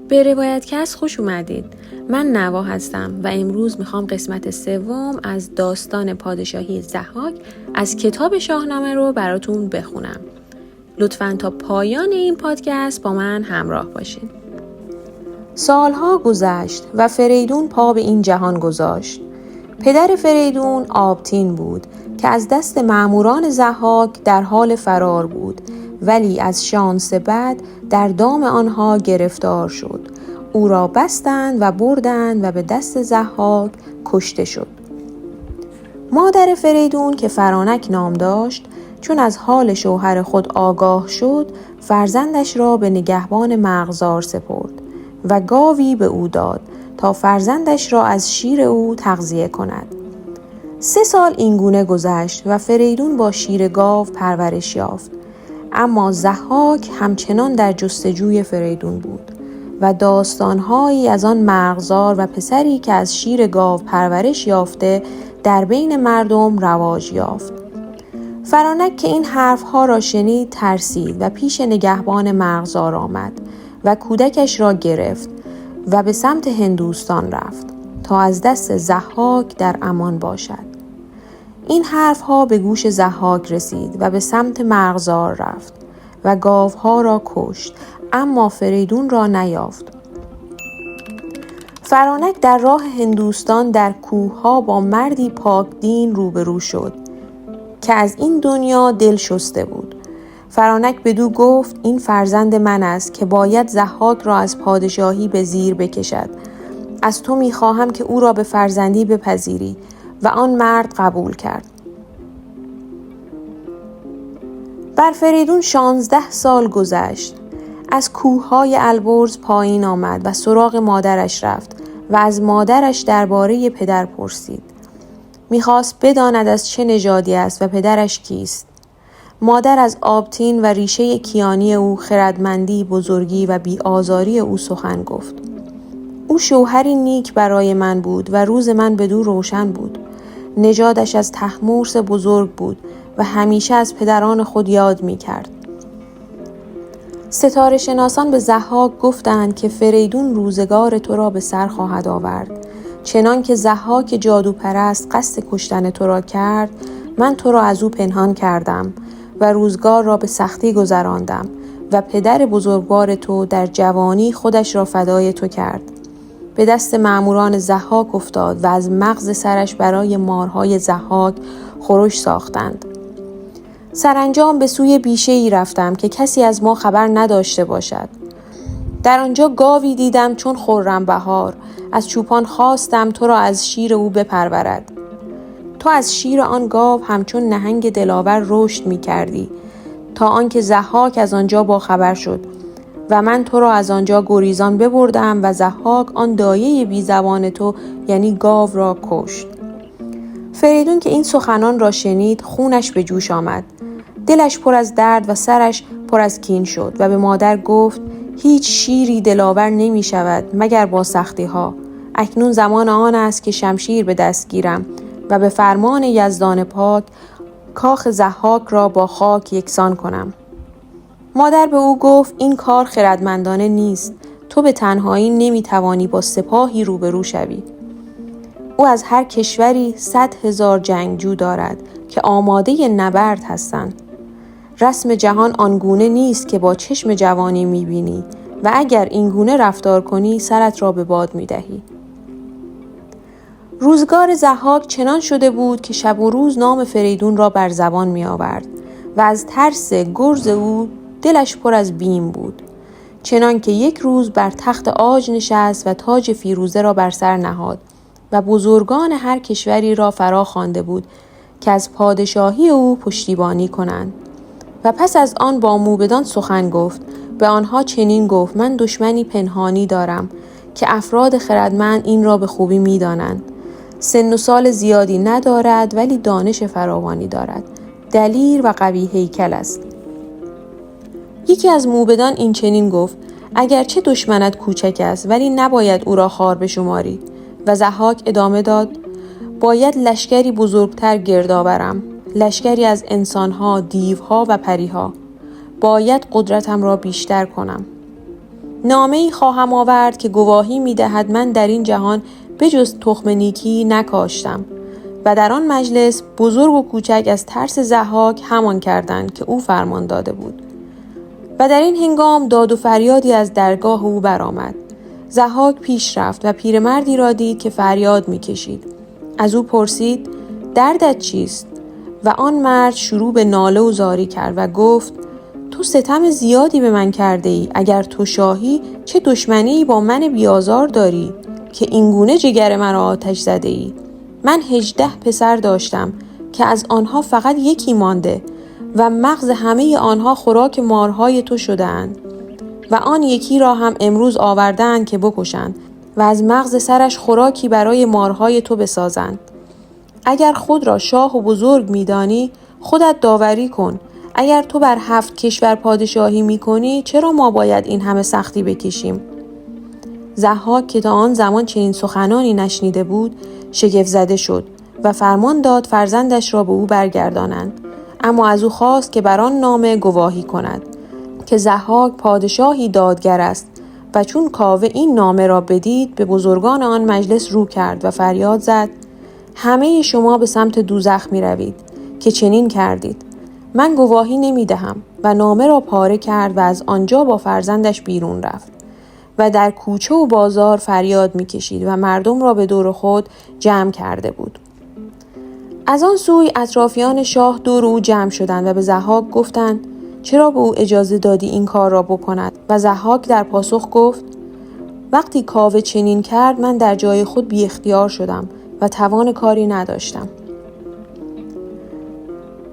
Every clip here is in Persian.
به روایتکست خوش اومدید. من نوا هستم و امروز میخوام قسمت سوم از داستان پادشاهی ضحاک از کتاب شاهنامه رو براتون بخونم. لطفاً تا پایان این پادکست با من همراه باشین. سالها گذشت و فریدون پا به این جهان گذاشت. پدر فریدون آبتین بود که از دست مأموران ضحاک در حال فرار بود، ولی از شانس بد در دام آنها گرفتار شد. او را بستند و بردند و به دست ضحاک کشته شد. مادر فریدون که فرانک نام داشت، چون از حال شوهر خود آگاه شد، فرزندش را به نگهبان مرغزار سپرد و گاوی به او داد تا فرزندش را از شیر او تغذیه کند. 3 سال اینگونه گذشت و فریدون با شیر گاو پرورش یافت. اما ضحاک همچنان در جستجوی فریدون بود و داستانهایی از آن مرغزار و پسری که از شیر گاو پرورش یافته در بین مردم رواج یافت. فرانک که این حرفها را شنید ترسید و پیش نگهبان مرغزار آمد و کودکش را گرفت و به سمت هندوستان رفت تا از دست ضحاک در امان باشد. این حرفها به گوش ضحاک رسید و به سمت مرغزار رفت و گاوها را کشت، اما فریدون را نیافت. فرانک در راه هندوستان در کوهها با مردی پاک دین روبرو شد که از این دنیا دل شسته بود. فرانک بدو گفت این فرزند من است که باید ضحاک را از پادشاهی به زیر بکشد. از تو میخواهم که او را به فرزندی بپذیری. و آن مرد قبول کرد. بر فریدون 16 سال گذشت. از کوههای البرز پایین آمد و سراغ مادرش رفت و از مادرش درباره پدر پرسید. میخواست بداند از چه نژادی است و پدرش کیست. مادر از آبتین و ریشه کیانی او، خردمندی، بزرگی و بی‌آزاری او سخن گفت. او شوهری نیک برای من بود و روز من بدو روشن بود. نژادش از طهمورث بزرگ بود و همیشه از پدران خود یاد می کرد. ستاره شناسان به ضحاک گفتند که فریدون روزگار تو را به سر خواهد آورد. چنان که ضحاک جادوپرست قصد کشتن تو را کرد، من تو را از او پنهان کردم و روزگار را به سختی گذراندم و پدر بزرگوار تو در جوانی خودش را فدای تو کرد. به دست مأموران ضحاک افتاد و از مغز سرش برای مارهای ضحاک خورش ساختند. سرانجام به سوی بیشه‌ای رفتم که کسی از ما خبر نداشته باشد. در آنجا گاوی دیدم چون خرم بهار. از چوپان خواستم تو را از شیر او بپرورد. تو از شیر آن گاو همچون نهنگ دلاور رشد می کردی تا آنکه ضحاک از آنجا با خبر شد و من تو را از آنجا گریزان ببردم و ضحاک آن دایه بی زبان تو یعنی گاو را کشت. فریدون که این سخنان را شنید خونش به جوش آمد. دلش پر از درد و سرش پر از کین شد و به مادر گفت هیچ شیری دلاور نمی شود مگر با سختی ها. اکنون زمان آن است که شمشیر به دست گیرم و به فرمان یزدان پاک کاخ ضحاک را با خاک یکسان کنم. مادر به او گفت این کار خردمندانه نیست. تو به تنهایی نمیتوانی با سپاهی روبرو شوی. او از هر کشوری 100,000 جنگجو دارد که آماده نبرد هستند. رسم جهان آنگونه نیست که با چشم جوانی میبینی و اگر اینگونه رفتار کنی سرت را به باد میدهی. روزگار ضحاک چنان شده بود که شب و روز نام فریدون را بر زبان می آورد و از ترس گرز او دلش پر از بیم بود. چنان که یک روز بر تخت عاج نشست و تاج فیروزه را بر سر نهاد و بزرگان هر کشوری را فرا خوانده بود که از پادشاهی او پشتیبانی کنند. و پس از آن با موبدان سخن گفت. به آنها چنین گفت من دشمنی پنهانی دارم که افراد خردمند این را به خوبی می دانند. سن و سال زیادی ندارد ولی دانش فراوانی دارد. دلیر و قوی هیکل است. یکی از موبدان این چنین گفت اگرچه دشمنت کوچک است ولی نباید او را خوار بشماری. و ضحاک ادامه داد باید لشکری بزرگتر گرد آورم. لشکری از انسانها، دیوها و پریها. باید قدرتم را بیشتر کنم. نامه‌ای خواهم آورد که گواهی می‌دهد من در این جهان بجز تخم نیکی نکاشتم. و در آن مجلس بزرگ و کوچک از ترس ضحاک همان کردند که او فرمان داده بود. و در این هنگام داد و فریادی از درگاه او برآمد. ضحاک پیش رفت و پیرمردی را دید که فریاد می‌کشید. از او پرسید: دردت چیست؟ و آن مرد شروع به ناله و زاری کرد و گفت: تو ستم زیادی به من کرده ای. اگر تو شاهی چه دشمنی با من بیازار داری که اینگونه جگر مرا آتش زده ای؟ من 18 پسر داشتم که از آنها فقط یکی مانده و مغز همه آنها خوراک مارهای تو شده‌اند و آن یکی را هم امروز آوردند که بکشند و از مغز سرش خوراکی برای مارهای تو بسازند. اگر خود را شاه و بزرگ می‌دانی خودت داوری کن. اگر تو بر 7 کشور پادشاهی می‌کنی چرا ما باید این همه سختی بکشیم؟ ضحاک که تا آن زمان چنین سخنانی نشنیده بود شگفت زده شد و فرمان داد فرزندش را به او برگردانند. اما از او خواست که بر آن نامه گواهی کند که ضحاک پادشاهی دادگر است. و چون کاوه این نامه را بدید به بزرگان آن مجلس رو کرد و فریاد زد: همه شما به سمت دوزخ می روید که چنین کردید. من گواهی نمی دهم. و نامه را پاره کرد و از آنجا با فرزندش بیرون رفت و در کوچه و بازار فریاد می کشید و مردم را به دور خود جمع کرده بود. از آن سوی اطرافیان شاه دور او جمع شدند و به ضحاک گفتند: چرا به او اجازه دادی این کار را بکند؟ و ضحاک در پاسخ گفت: وقتی کاوه چنین کرد من در جای خود بی اختیار شدم و توان کاری نداشتم.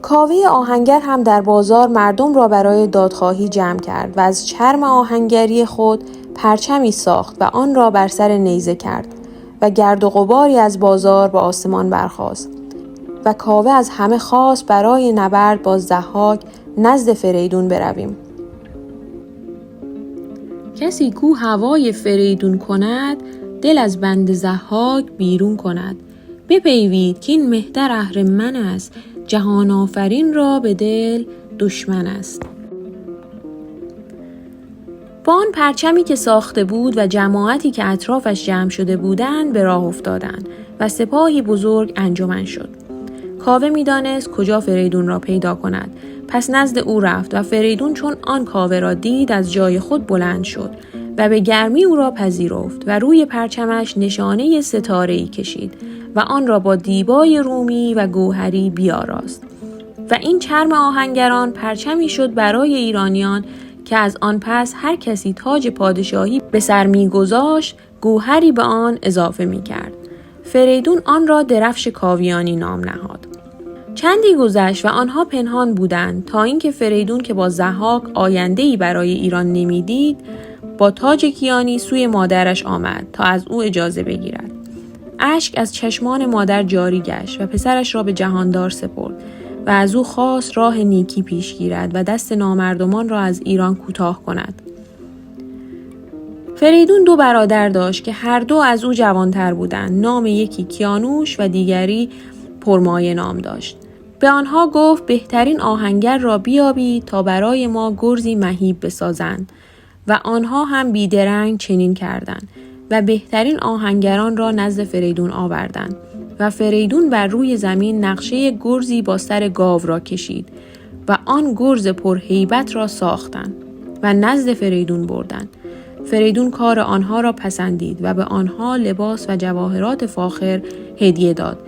کاوه آهنگر هم در بازار مردم را برای دادخواهی جمع کرد و از چرم آهنگری خود پرچمی ساخت و آن را بر سر نیزه کرد و گرد و غباری از بازار به آسمان برخاست. و کاوه از همه خواست برای نبرد با ضحاک نزد فریدون برویم. کسی کو هوای فریدون کند، دل از بند ضحاک بیرون کند. بپیوید که این مهتر اهرمن است، جهان آفرین را به دل دشمن است. با آن پرچمی که ساخته بود و جماعتی که اطرافش جمع شده بودند به راه افتادند و سپاهی بزرگ انجمن شد. کاوه می‌دانست کجا فریدون را پیدا کند. پس نزد او رفت و فریدون چون آن کاوه را دید از جای خود بلند شد و به گرمی او را پذیرفت و روی پرچمش نشانه ستاره‌ای کشید و آن را با دیبای رومی و گوهری بیاراست. و این چرم آهنگران پرچمی شد برای ایرانیان که از آن پس هر کسی تاج پادشاهی به سر می‌گذاشت گوهری به آن اضافه می‌کرد. فریدون آن را درفش کاویانی نام نهاد. چندی گذشت و آنها پنهان بودند تا اینکه فریدون که با ضحاک آینده‌ای برای ایران نمی‌دید با تاج کیانی سوی مادرش آمد تا از او اجازه بگیرد. اشک از چشمان مادر جاری گشت و پسرش را به جهاندار سپرد و از او خواست راه نیکی پیش گیرد و دست نامردمان را از ایران کوتاه کند. فریدون 2 برادر داشت که هر دو از او جوانتر بودند. نام یکی کیانوش و دیگری پرمایه نام داشت. به آنها گفت: بهترین آهنگر را بیابید تا برای ما گرزی مهیب بسازند. و آنها هم بیدرنگ چنین کردند و بهترین آهنگران را نزد فریدون آوردند. و فریدون بر روی زمین نقشه گرزی با سر گاو را کشید و آن گرز پرهیبت را ساختند و نزد فریدون بردند. فریدون کار آنها را پسندید و به آنها لباس و جواهرات فاخر هدیه داد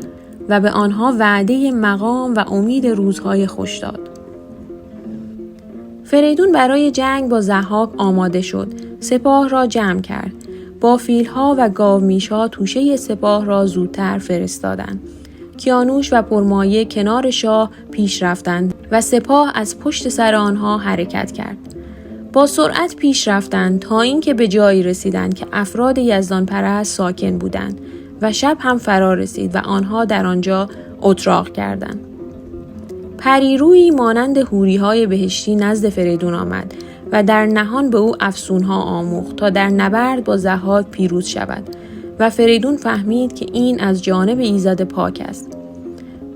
و به آنها وعده مقام و امید روزهای خوش داد. فریدون برای جنگ با ضحاک آماده شد. سپاه را جمع کرد. با فیلها و گاومیشها توشه سپاه را زودتر فرستادند. کیانوش و پرمایه کنار شاه پیش رفتند و سپاه از پشت سر آنها حرکت کرد. با سرعت پیش رفتند تا اینکه به جایی رسیدند که افراد یزدان پرست ساکن بودند و شب هم فرا رسید و آنها در آنجا اتراق کردند. پریرویی مانند حوری‌های بهشتی نزد فریدون آمد و در نهان به او افسونها آموخت تا در نبرد با ضحاک پیروز شود و فریدون فهمید که این از جانب ایزد پاک است.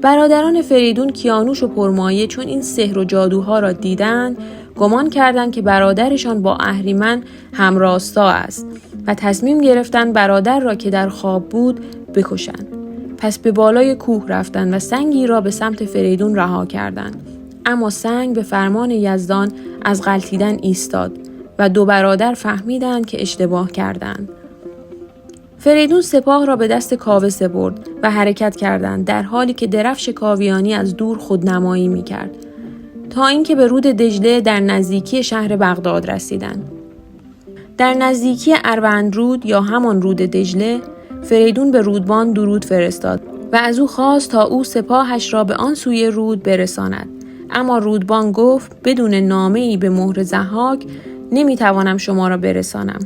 برادران فریدون کیانوش و پرمایه چون این سحر و جادوها را دیدند گمان کردند که برادرشان با اهریمن همراستا است و تصمیم گرفتند برادر را که در خواب بود بکشند. پس به بالای کوه رفتند و سنگی را به سمت فریدون رها کردند. اما سنگ به فرمان یزدان از غلتیدن ایستاد و دو برادر فهمیدند که اشتباه کردند. فریدون سپاه را به دست کاوه سپرد و حرکت کردند، در حالی که درفش کاویانی از دور خودنمایی می‌کرد، تا اینکه به رود دجله در نزدیکی شهر بغداد رسیدند. در نزدیکی اروندرود یا همان رود دجله، فریدون به رودبان درود فرستاد و از او خواست تا او سپاهش را به آن سوی رود برساند. اما رودبان گفت بدون نامه‌ای به مهر ضحاک نمی‌توانم شما را برسانم.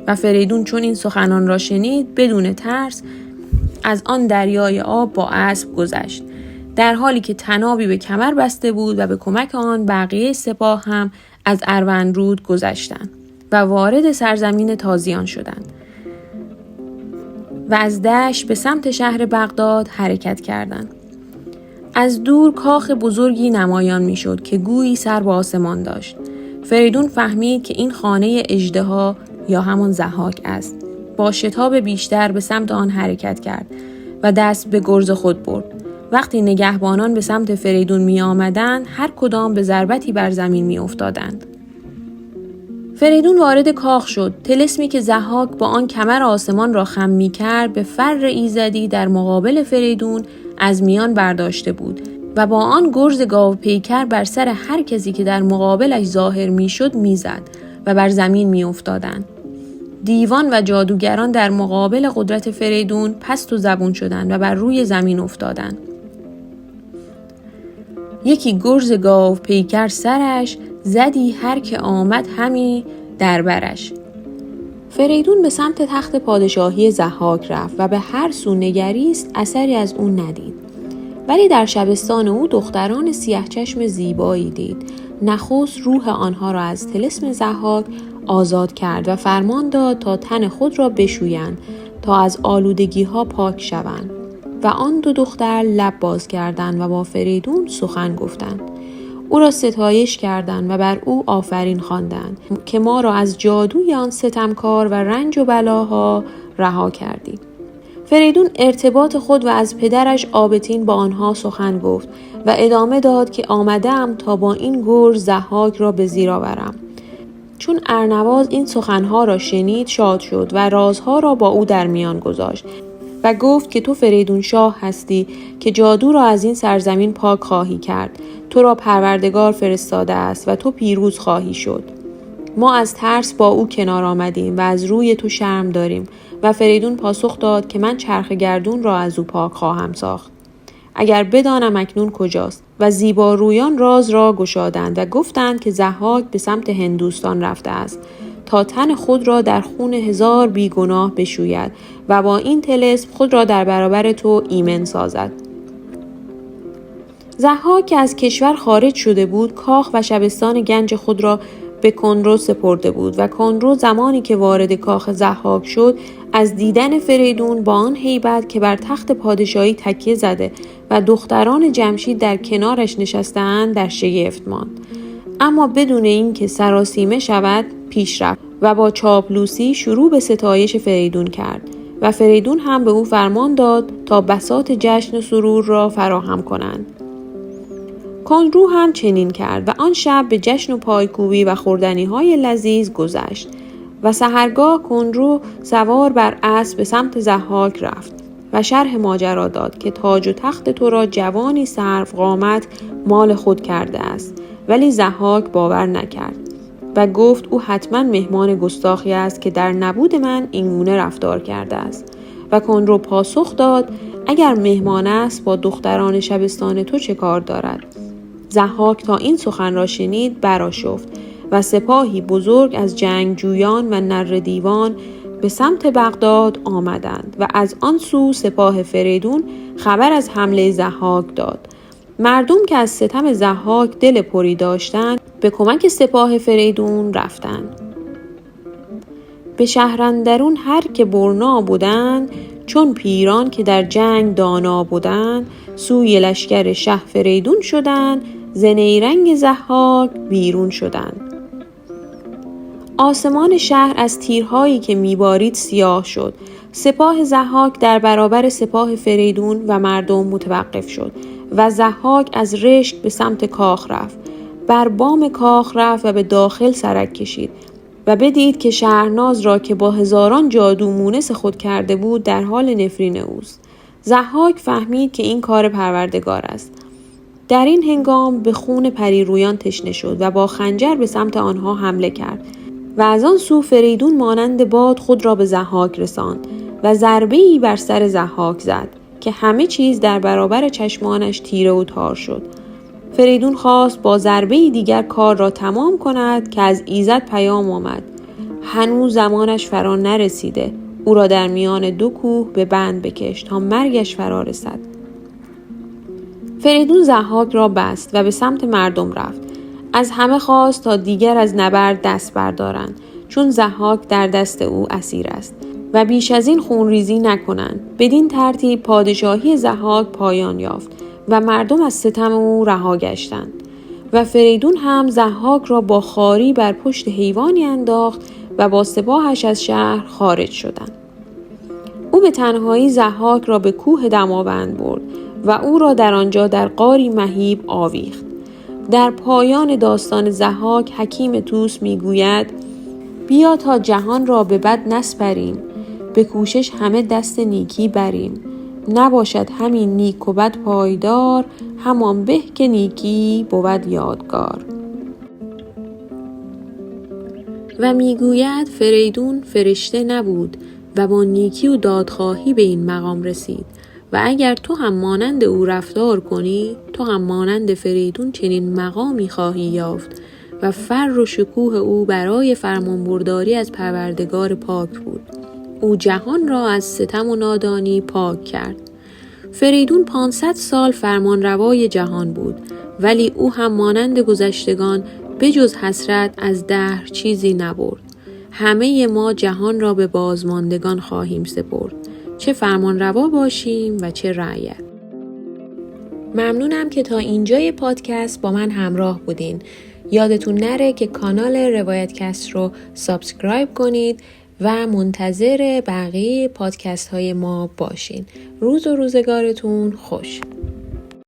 و فریدون چون این سخنان را شنید بدون ترس از آن دریای آب با اسب گذشت، در حالی که طنابی به کمر بسته بود و به کمک آن بقیه سپاه هم از اروندرود گذشتند و وارد سرزمین تازیان شدند و از دشت به سمت شهر بغداد حرکت کردند. از دور کاخ بزرگی نمایان می‌شد که گویی سر به آسمان داشت. فریدون فهمید که این خانه اژدها یا همان ضحاک است. با شتاب بیشتر به سمت آن حرکت کرد و دست به گرز خود برد. وقتی نگهبانان به سمت فریدون می آمدند، هر کدام به ضربتی بر زمین می افتادند. فریدون وارد کاخ شد. طلسمی که ضحاک با آن کمر آسمان را خم می کرد به فر ایزدی در مقابل فریدون از میان برداشته بود و با آن گرز گاو پیکر بر سر هر کسی که در مقابلش ظاهر می شد می زد و بر زمین می افتادند. دیوان و جادوگران در مقابل قدرت فریدون پست و زبون شدند و بر روی زمین افتادند. یکی گرز گاو پیکر سرش، زدی هر که آمد همی در برش. فریدون به سمت تخت پادشاهی ضحاک رفت و به هر سو نگریست، اثری از اون ندید. ولی در شبستان او دختران سیاه چشم زیبایی دید. نخست روح آنها را از طلسم ضحاک آزاد کرد و فرمان داد تا تن خود را بشویند تا از آلودگی ها پاک شوند. و آن دو دختر لب باز کردند و با فریدون سخن گفتند. او را ستایش کردند و بر او آفرین خواندند که ما را از جادوی آن ستمکار و رنج و بلاها رها کردی. فریدون ارتباط خود و از پدرش آبتین با آنها سخن گفت و ادامه داد که آمدم تا با این گرز ضحاک را به زیر آورم. چون ارنواز این سخنها را شنید شاد شد و رازها را با او در میان گذاشت و گفت که تو فریدون شاه هستی که جادو را از این سرزمین پاک خواهی کرد. تو را پروردگار فرستاده است و تو پیروز خواهی شد. ما از ترس با او کنار آمدیم و از روی تو شرم داریم. و فریدون پاسخ داد که من چرخ گردون را از او پاک خواهم ساخت. اگر بدانم اکنون کجاست. و زیبارویان راز را گشادند و گفتند که ضحاک به سمت هندوستان رفته است تا تن خود را در خون 1000 بیگناه بشوید و با این طلسم خود را در برابر تو ایمن سازد. ضحاک که از کشور خارج شده بود کاخ و شبستان گنج خود را به کنرو سپرده بود و کنرو زمانی که وارد کاخ ضحاک شد از دیدن فریدون با آن هیبت که بر تخت پادشاهی تکیه زده و دختران جمشید در کنارش نشسته‌اند در شگفت ماند. اما بدون اینکه سراسیمه شود پیش رفت و با چاپلوسی شروع به ستایش فریدون کرد و فریدون هم به او فرمان داد تا بساط جشن و سرور را فراهم کنند. کنرو هم چنین کرد و آن شب به جشن و پایکوبی و خوردنی‌های لذیذ گذشت و سحرگاه کنرو سوار بر اسب به سمت ضحاک رفت و شرح ماجرا داد که تاج و تخت تو را جوانی سروقامت مال خود کرده است. ولی ضحاک باور نکرد و گفت او حتما مهمان گستاخی است که در نبود من اینگونه رفتار کرده است. و کنرو پاسخ داد اگر مهمان است با دختران شبستان تو چه کار دارد؟ ضحاک تا این سخن را شنید برآشفت و سپاهی بزرگ از جنگجویان و نره دیوان به سمت بغداد آمدند و از آن سو سپاه فریدون خبر از حمله ضحاک داد. مردم که از ستم ضحاک دل پری داشتند به کمک سپاه فریدون رفتند. به شهراندرون هر که برنا بودند چون پیران که در جنگ دانا بودند سوی لشکر شه فریدون شدند. ز نیرنگ ضحاک بیرون شدند. آسمان شهر از تیرهایی که میبارید سیاه شد. سپاه ضحاک در برابر سپاه فریدون و مردم متوقف شد و ضحاک از رشک به سمت کاخ رفت. بر بام کاخ رفت و به داخل سرک کشید و بدید که شهرناز را که با هزاران جادو مونس خود کرده بود در حال نفرین اوست. ضحاک فهمید که این کار پروردگار است. در این هنگام به خون پریرویان تشنه شد و با خنجر به سمت آنها حمله کرد و از آن سو فریدون مانند باد خود را به ضحاک رساند و ضربه‌ای بر سر ضحاک زد که همه چیز در برابر چشمانش تیره و تار شد. فریدون خواست با ضربه‌ای دیگر کار را تمام کند که از ایزد پیام آمد. هنوز زمانش فرا نرسیده. او را در میان دو کوه به بند بکش تا مرگش فرا رسد. فریدون ضحاک را بست و به سمت مردم رفت. از همه خواست تا دیگر از نبرد دست بردارند، چون ضحاک در دست او اسیر است و بیش از این خونریزی نکنند. بدین ترتیب پادشاهی ضحاک پایان یافت و مردم از ستم او رها گشتند و فریدون هم ضحاک را با خواری بر پشت حیوانی انداخت و با سپاهش از شهر خارج شدند. او به تنهایی ضحاک را به کوه دماوند برد و او را در آنجا در غاری مهیب آویخت. در پایان داستان ضحاک حکیم طوس میگوید: بیا تا جهان را به بد نسپریم، به کوشش همه دست نیکی بریم. نباشد همین نیک و بد پایدار، همان به که نیکی بود یادگار. و میگوید فریدون فرشته نبود و با نیکی و دادخواهی به این مقام رسید و اگر تو هم مانند او رفتار کنی، تو هم مانند فریدون چنین مقامی خواهی یافت. و فر و شکوه او برای فرمانبرداری از پروردگار پاک بود. او جهان را از ستم و نادانی پاک کرد. فریدون 500 سال فرمانروای جهان بود، ولی او هم مانند گذشتگان بجز حسرت از دهر چیزی نبرد. همه ما جهان را به بازماندگان خواهیم سپرد، چه فرمانروا باشیم و چه رعیت. ممنونم که تا اینجای پادکست با من همراه بودین. یادتون نره که کانال روایتکست رو سابسکرایب کنید و منتظر بقیه پادکست های ما باشین. روز و روزگارتون خوش.